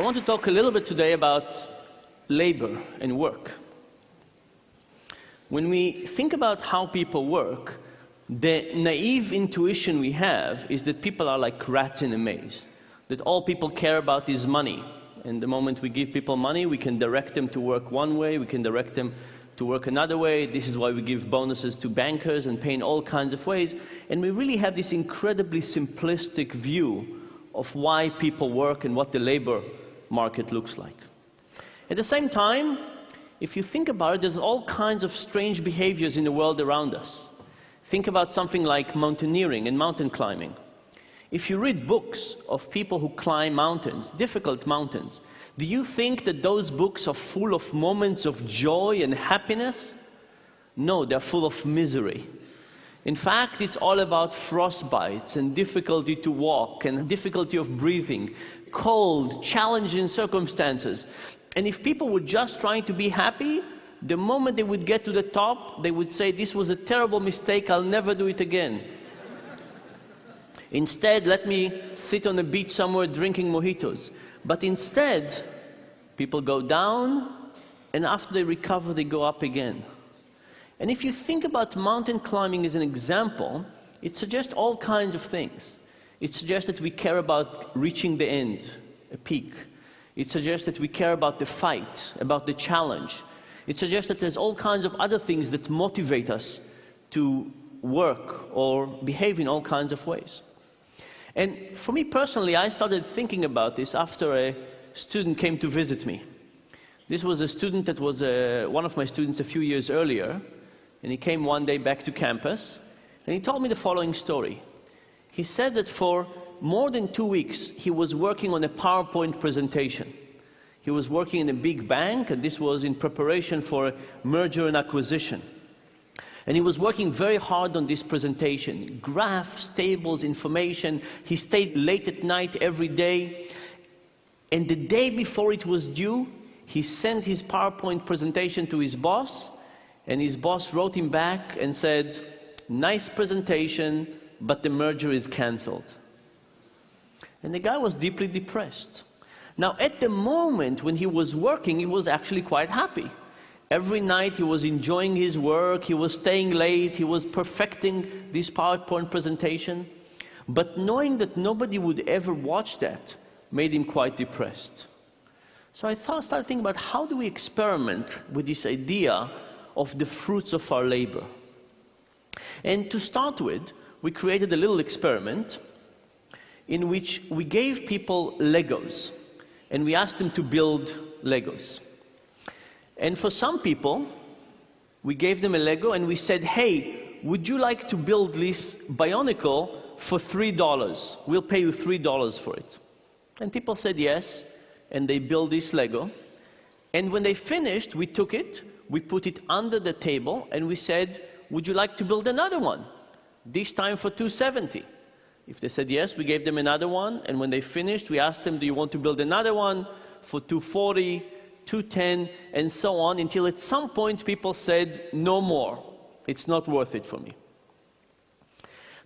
want to talk a little bit today about labor and work. When we think about how people work, the naive intuition we have is that people are like rats in a maze, that all people care about is money. And the moment we give people money, we can direct them to work one way, we can direct them to work another way. This is why we give bonuses to bankers and pay in all kinds of ways. And we really have this incredibly simplistic view of why people work and what the labor market looks like. At the same time, if you think about it, there's all kinds of strange behaviors in the world around us. Think about something like mountaineering and mountain climbing. If you read books of people who climb mountains, difficult mountains, do you think that those books are full of moments of joy and happiness? No, they're full of misery. In fact, it's all about frostbites and difficulty to walk and difficulty of breathing, cold, challenging circumstances. And if people were just trying to be happy, the moment they would get to the top, they would say, "This was a terrible mistake, I'll never do it again. Instead, let me sit on a beach somewhere drinking mojitos." But instead, people go down, and after they recover, they go up again. And if you think about mountain climbing as an example, it suggests all kinds of things. It suggests that we care about reaching the end, a peak. It suggests that we care about the fight, about the challenge. It suggests that there's all kinds of other things that motivate us to work or behave in all kinds of ways. And for me personally, I started thinking about this after a student came to visit me. This was a student that was one of my students a few years earlier, and he came one day back to campus, and he told me the following story. He said that for more than 2 weeks, he was working on a PowerPoint presentation. He was working in a big bank, and this was in preparation for a merger and acquisition. And he was working very hard on this presentation. Graphs, tables, information. He stayed late at night every day. And the day before it was due, he sent his PowerPoint presentation to his boss, and his boss wrote him back and said, "Nice presentation, but the merger is cancelled." And the guy was deeply depressed. Now, at the moment when he was working, he was actually quite happy. Every night he was enjoying his work, he was staying late, he was perfecting this PowerPoint presentation. But knowing that nobody would ever watch that made him quite depressed. So I started thinking about how do we experiment with this idea of the fruits of our labor. And to start with, we created a little experiment in which we gave people Legos, and we asked them to build Legos. And for some people, we gave them a Lego and we said, "Hey, would you like to build this Bionicle for $3? We'll pay you $3 for it." And people said yes, and they built this Lego. And when they finished, we took it, we put it under the table, and we said, "Would you like to build another one? This time for $270. If they said yes, we gave them another one, and when they finished, we asked them, "Do you want to build another one for $240, $210, and so on," until at some point people said, "No more. It's not worth it for me."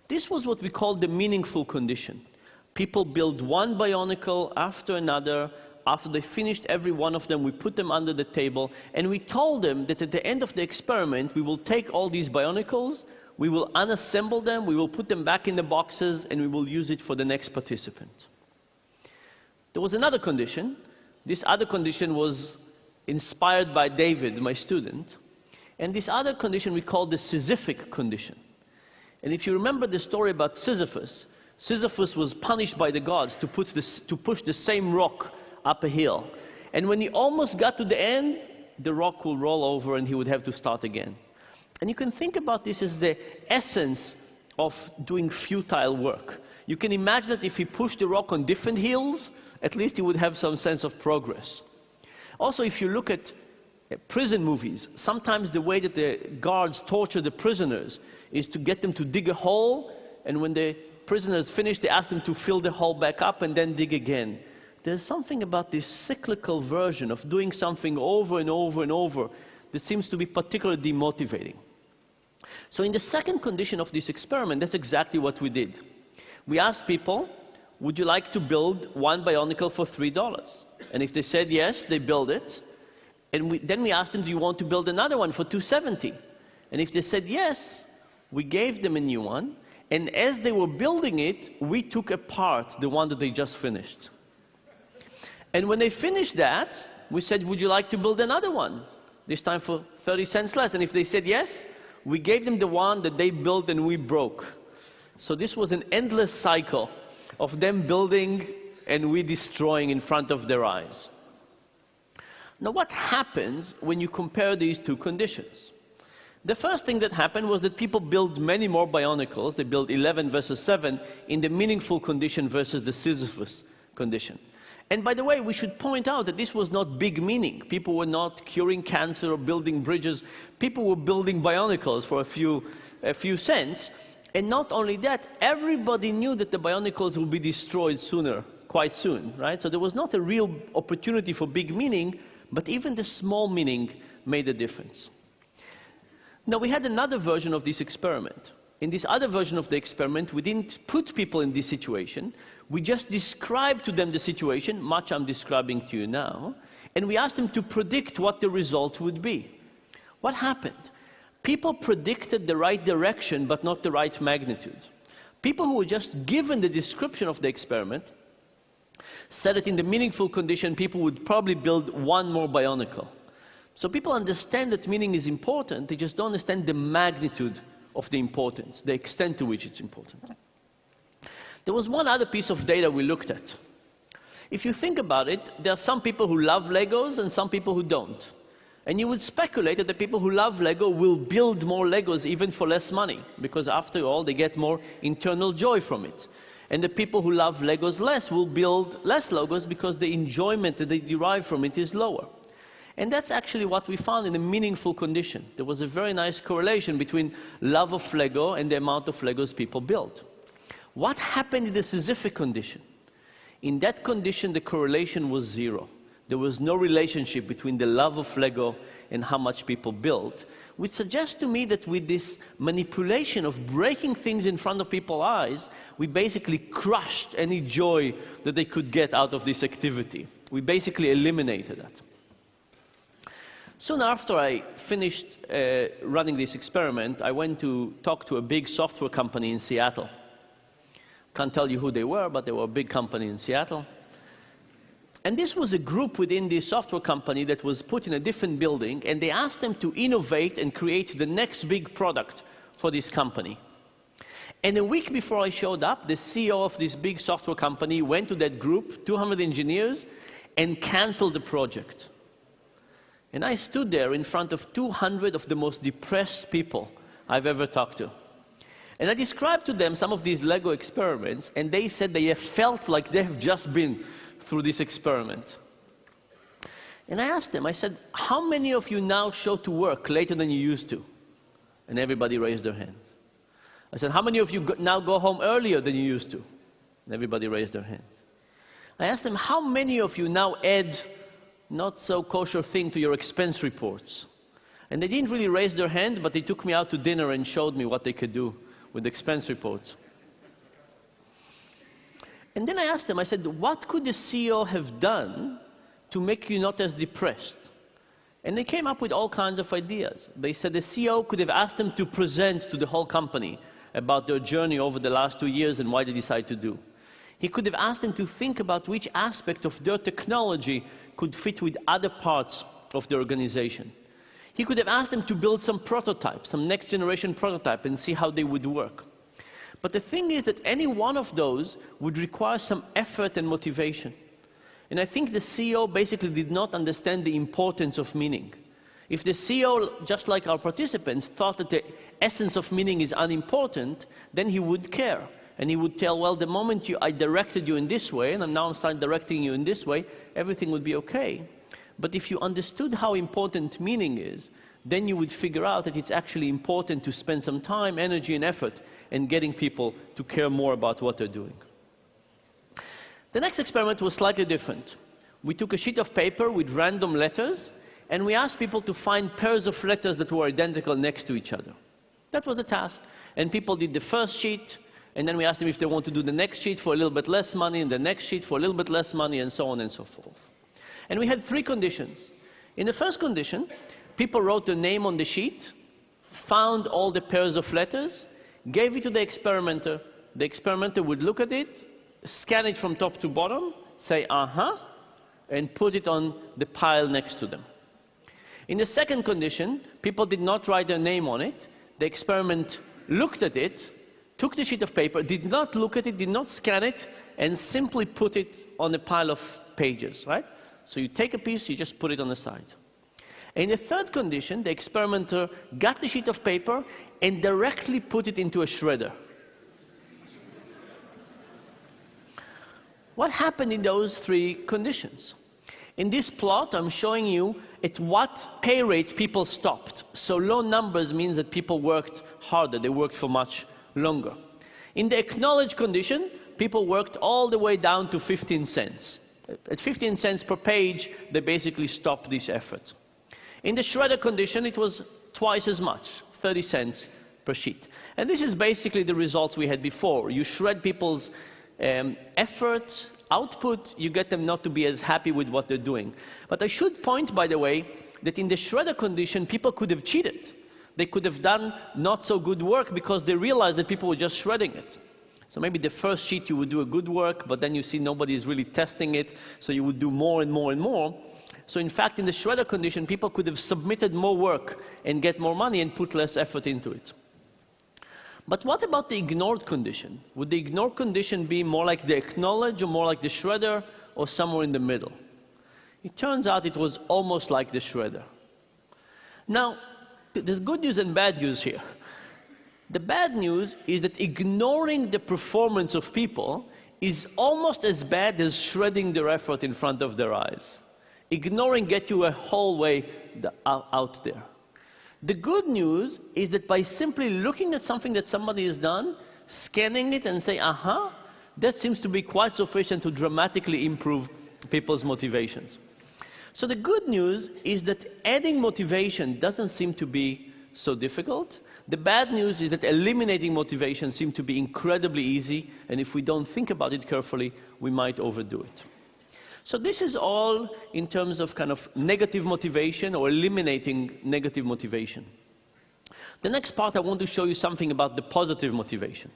This was what we called the meaningful condition. People build one Bionicle after another. After they finished every one of them, we put them under the table, and we told them that at the end of the experiment, we will take all these Bionicles, we will unassemble them, we will put them back in the boxes, and we will use it for the next participant. There was another condition. This other condition was inspired by David, my student. And this other condition we called the Sisyphic condition. And if you remember the story about Sisyphus, Sisyphus was punished by the gods to push the same rock up a hill. And when he almost got to the end, the rock will roll over and he would have to start again. And you can think about this as the essence of doing futile work. You can imagine that if he pushed the rock on different hills, at least he would have some sense of progress. Also, if you look at prison movies, sometimes the way that the guards torture the prisoners is to get them to dig a hole, and when the prisoners finish, they ask them to fill the hole back up and then dig again. There's something about this cyclical version of doing something over and over and over that seems to be particularly demotivating. So in the second condition of this experiment, that's exactly what we did. We asked people, would you like to build one Bionicle for $3? And if they said yes, they build it. And then we asked them, do you want to build another one for 270? And if they said yes, we gave them a new one. And as they were building it, we took apart the one that they just finished. And when they finished that, we said, would you like to build another one? This time for 30 cents less. And if they said yes, we gave them the one that they built and we broke. So this was an endless cycle of them building and we destroying in front of their eyes. Now what happens when you compare these two conditions? The first thing that happened was that people built many more Bionicles. They built 11 versus 7 in the meaningful condition versus the Sisyphus condition. And by the way, we should point out that this was not big meaning. People were not curing cancer or building bridges. People were building Bionicles for a few cents. And not only that, everybody knew that the Bionicles would be destroyed sooner, quite soon, right? So there was not a real opportunity for big meaning, but even the small meaning made a difference. Now we had another version of this experiment. In this other version of the experiment, we didn't put people in this situation. We just described to them the situation, much I'm describing to you now, and we asked them to predict what the result would be. What happened? People predicted the right direction, but not the right magnitude. People who were just given the description of the experiment said that in the meaningful condition, people would probably build one more Bionicle. So people understand that meaning is important, they just don't understand the magnitude of the importance, the extent to which it's important. There was one other piece of data we looked at. If you think about it, there are some people who love Legos and some people who don't. And you would speculate that the people who love Lego will build more Legos even for less money, because after all, they get more internal joy from it. And the people who love Legos less will build less Legos because the enjoyment that they derive from it is lower. And that's actually what we found in a meaningful condition. There was a very nice correlation between love of Lego and the amount of Legos people built. What happened in the Sisyphic condition? In that condition, the correlation was zero. There was no relationship between the love of Lego and how much people built, which suggests to me that with this manipulation of breaking things in front of people's eyes, we basically crushed any joy that they could get out of this activity. We basically eliminated that. Soon after I finished running this experiment, I went to talk to a big software company in Seattle. Can't tell you who they were, but they were a big company in Seattle. And this was a group within this software company that was put in a different building, and they asked them to innovate and create the next big product for this company. And a week before I showed up, the CEO of this big software company went to that group, 200 engineers, and canceled the project. And I stood there in front of 200 of the most depressed people I've ever talked to. And I described to them some of these Lego experiments, and they said they have felt like they have just been through this experiment. And I asked them, I said, how many of you now show to work later than you used to? And everybody raised their hand. I said, how many of you now go home earlier than you used to? And everybody raised their hand. I asked them, how many of you now add not so kosher thing to your expense reports? And they didn't really raise their hand, but they took me out to dinner and showed me what they could do with expense reports. And then I asked them, I said, what could the CEO have done to make you not as depressed? And they came up with all kinds of ideas. They said the CEO could have asked them to present to the whole company about their journey over the last 2 years and why they decided to do. He could have asked them to think about which aspect of their technology could fit with other parts of the organization. He could have asked them to build some prototype, some next generation prototype, and see how they would work. But the thing is that any one of those would require some effort and motivation. And I think the CEO basically did not understand the importance of meaning. If the CEO, just like our participants, thought that the essence of meaning is unimportant, then he would care. And he would tell, well, the moment I directed you in this way, and now I'm starting directing you in this way, everything would be okay. But if you understood how important meaning is, then you would figure out that it's actually important to spend some time, energy, and effort in getting people to care more about what they're doing. The next experiment was slightly different. We took a sheet of paper with random letters, and we asked people to find pairs of letters that were identical next to each other. That was the task. And people did the first sheet, and then we asked them if they want to do the next sheet for a little bit less money, and the next sheet for a little bit less money, and so on and so forth. And we had three conditions. In the first condition, people wrote their name on the sheet, found all the pairs of letters, gave it to the experimenter. The experimenter would look at it, scan it from top to bottom, say, uh-huh, and put it on the pile next to them. In the second condition, people did not write their name on it. The experiment looked at it, took the sheet of paper, did not look at it, did not scan it, and simply put it on a pile of pages, right? So you take a piece, you just put it on the side. In the third condition, the experimenter got the sheet of paper and directly put it into a shredder. What happened in those three conditions? In this plot, I'm showing you at what pay rate people stopped. So low numbers means that people worked harder, they worked for much longer. In the acknowledged condition, people worked all the way down to 15 cents. At 15 cents per page, they basically stopped this effort. In the shredder condition, it was twice as much, 30 cents per sheet. And this is basically the results we had before. You shred people's effort, output, you get them not to be as happy with what they're doing. But I should point, by the way, that in the shredder condition, people could have cheated. They could have done not so good work because they realized that people were just shredding it. So maybe the first sheet you would do a good work, but then you see nobody is really testing it, so you would do more and more and more. So in fact, in the shredder condition, people could have submitted more work and get more money and put less effort into it. But what about the ignored condition? Would the ignored condition be more like the acknowledge or more like the shredder or somewhere in the middle? It turns out it was almost like the shredder. Now, there's good news and bad news here. The bad news is that ignoring the performance of people is almost as bad as shredding their effort in front of their eyes. Ignoring gets you a whole way out there. The good news is that by simply looking at something that somebody has done, scanning it and say, aha, that seems to be quite sufficient to dramatically improve people's motivations. So the good news is that adding motivation doesn't seem to be so difficult. The bad news is that eliminating motivation seems to be incredibly easy, and if we don't think about it carefully, we might overdo it. So this is all in terms of kind of negative motivation or eliminating negative motivation. The next part, I want to show you something about the positive motivation.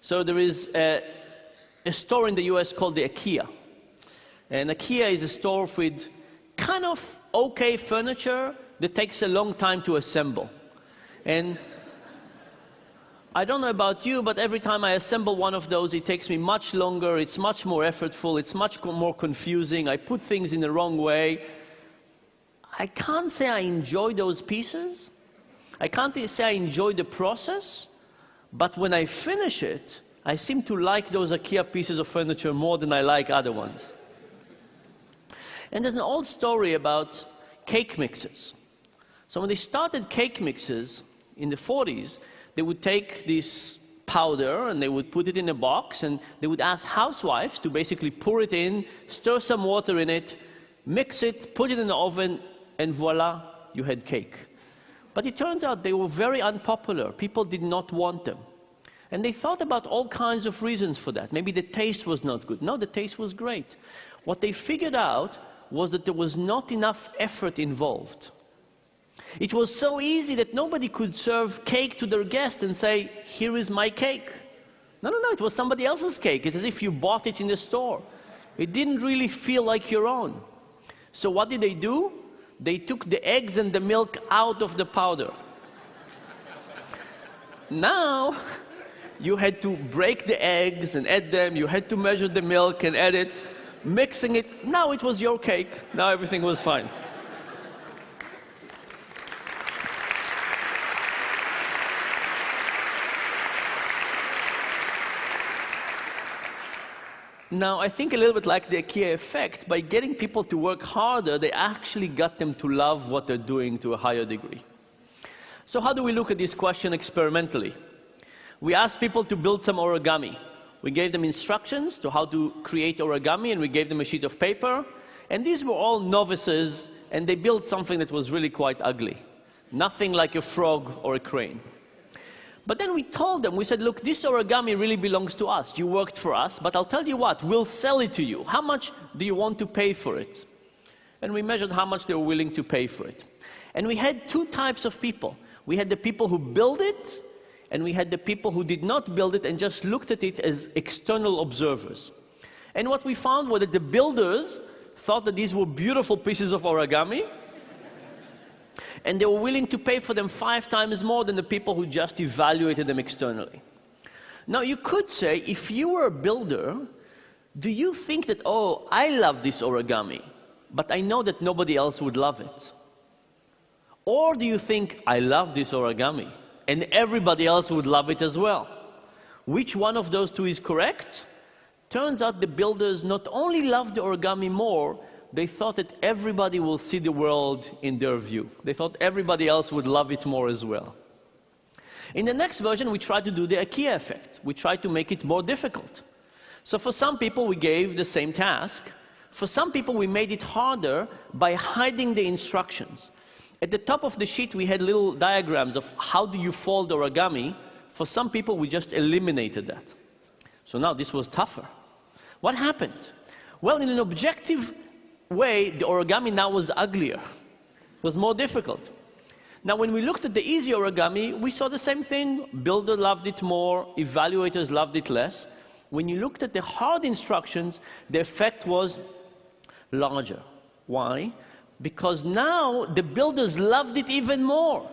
So there is a store in the US called the IKEA. And IKEA is a store with kind of okay furniture that takes a long time to assemble. And I don't know about you, but every time I assemble one of those, it takes me much longer, it's much more effortful, it's much more confusing, I put things in the wrong way. I can't say I enjoy those pieces. I can't say I enjoy the process, but when I finish it, I seem to like those IKEA pieces of furniture more than I like other ones. And there's an old story about cake mixers. So when they started cake mixers in the 40s, they would take this powder and they would put it in a box and they would ask housewives to basically pour it in, stir some water in it, mix it, put it in the oven, and voila, you had cake. But it turns out they were very unpopular. People did not want them. And they thought about all kinds of reasons for that. Maybe the taste was not good. No, the taste was great. What they figured out was that there was not enough effort involved. It was so easy that nobody could serve cake to their guest and say, here is my cake. No, it was somebody else's cake. It's as if you bought it in the store. It didn't really feel like your own. So what did they do? They took the eggs and the milk out of the powder. Now, you had to break the eggs and add them. You had to measure the milk and add it. Mixing it. Now it was your cake. Now everything was fine. Now, I think a little bit like the IKEA effect, by getting people to work harder, they actually got them to love what they're doing to a higher degree. So how do we look at this question experimentally? We asked people to build some origami. We gave them instructions to how to create origami, and we gave them a sheet of paper. And these were all novices, and they built something that was really quite ugly. Nothing like a frog or a crane. But then we told them, we said, look, this origami really belongs to us. You worked for us, but I'll tell you what, we'll sell it to you. How much do you want to pay for it? And we measured how much they were willing to pay for it. And we had two types of people. We had the people who built it, and we had the people who did not build it and just looked at it as external observers. And what we found was that the builders thought that these were beautiful pieces of origami, and they were willing to pay for them 5 times more than the people who just evaluated them externally. Now you could say, if you were a builder, do you think that, oh, I love this origami, but I know that nobody else would love it? Or do you think, I love this origami, and everybody else would love it as well? Which one of those two is correct? Turns out the builders not only loved the origami more, they thought that everybody will see the world in their view. They thought everybody else would love it more as well. In the next version, we tried to do the IKEA effect. We tried to make it more difficult. So for some people, we gave the same task. For some people, we made it harder by hiding the instructions. At the top of the sheet, we had little diagrams of how do you fold origami. For some people, we just eliminated that. So now this was tougher. What happened? Well, in an objective way, the origami now was uglier. It was more difficult. Now, when we looked at the easy origami, we saw the same thing. Builder loved it more, evaluators loved it less. When you looked at the hard instructions, the effect was larger. Why? Because now the builders loved it even more.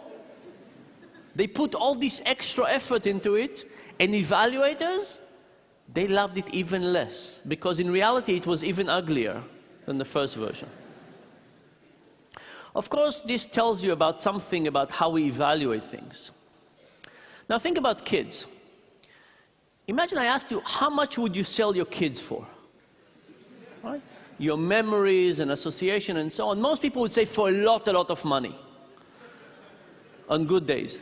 They put all this extra effort into it, and evaluators, they loved it even less, because in reality it was even uglier than the first version. Of course, this tells you about something about how we evaluate things. Now think about kids. Imagine I asked you, how much would you sell your kids for? Right? Your memories and association and so on. Most people would say for a lot of money. On good days.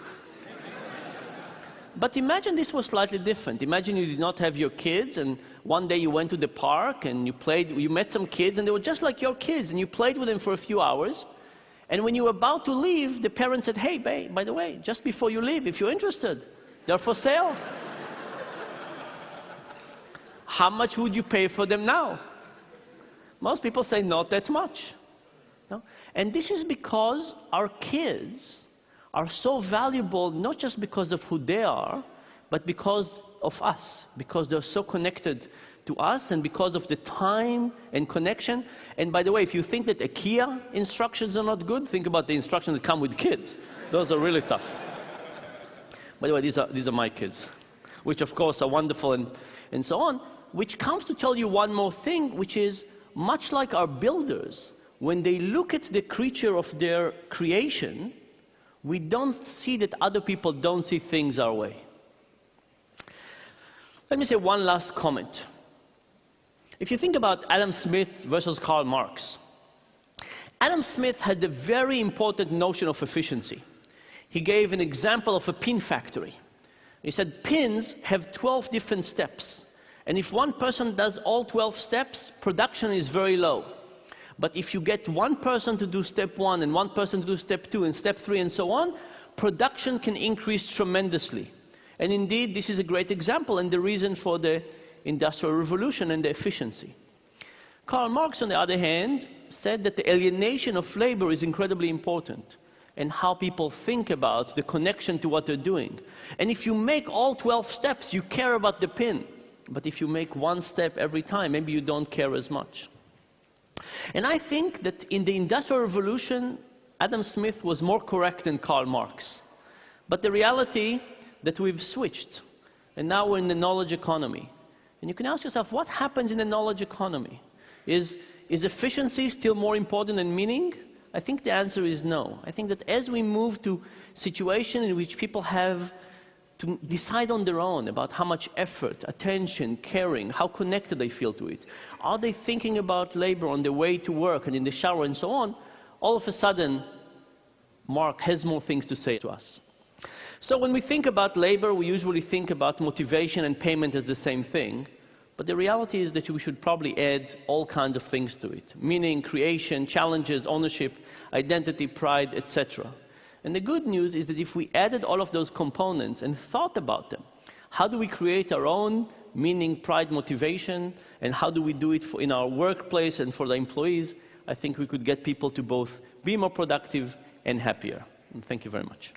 But imagine this was slightly different. Imagine you did not have your kids, and one day you went to the park and you met some kids, and they were just like your kids, and you played with them for a few hours. And when you were about to leave, the parents said, hey, babe, by the way, just before you leave, if you're interested, they're for sale. How much would you pay for them now? Most people say not that much. No? And this is because our kids are so valuable, not just because of who they are, but because of us, because they're so connected to us, and because of the time and connection. And by the way, if you think that IKEA instructions are not good, think about the instructions that come with kids. Those are really tough. By the way, these are my kids, which of course are wonderful and so on, which comes to tell you one more thing, which is much like our builders, when they look at the creature of their creation, we don't see that other people don't see things our way. Let me say one last comment. If you think about Adam Smith versus Karl Marx, Adam Smith had a very important notion of efficiency. He gave an example of a pin factory. He said pins have 12 different steps. And if one person does all 12 steps, production is very low. But if you get one person to do step 1 and one person to do step 2 and step 3 and so on, production can increase tremendously. And indeed, this is a great example and the reason for the Industrial Revolution and the efficiency. Karl Marx, on the other hand, said that the alienation of labor is incredibly important, and how people think about the connection to what they're doing. And if you make all 12 steps, you care about the pin. But if you make one step every time, maybe you don't care as much. And I think that in the Industrial Revolution, Adam Smith was more correct than Karl Marx. But the reality that we've switched, and now we're in the knowledge economy. And you can ask yourself, what happens in the knowledge economy? Is efficiency still more important than meaning? I think the answer is no. I think that as we move to situations in which people have to decide on their own about how much effort, attention, caring, how connected they feel to it, are they thinking about labor on their way to work and in the shower and so on, all of a sudden, Mark has more things to say to us. So when we think about labor, we usually think about motivation and payment as the same thing. But the reality is that we should probably add all kinds of things to it. Meaning, creation, challenges, ownership, identity, pride, etc. And the good news is that if we added all of those components and thought about them, how do we create our own meaning, pride, motivation, and how do we do it in our workplace and for the employees, I think we could get people to both be more productive and happier. And thank you very much.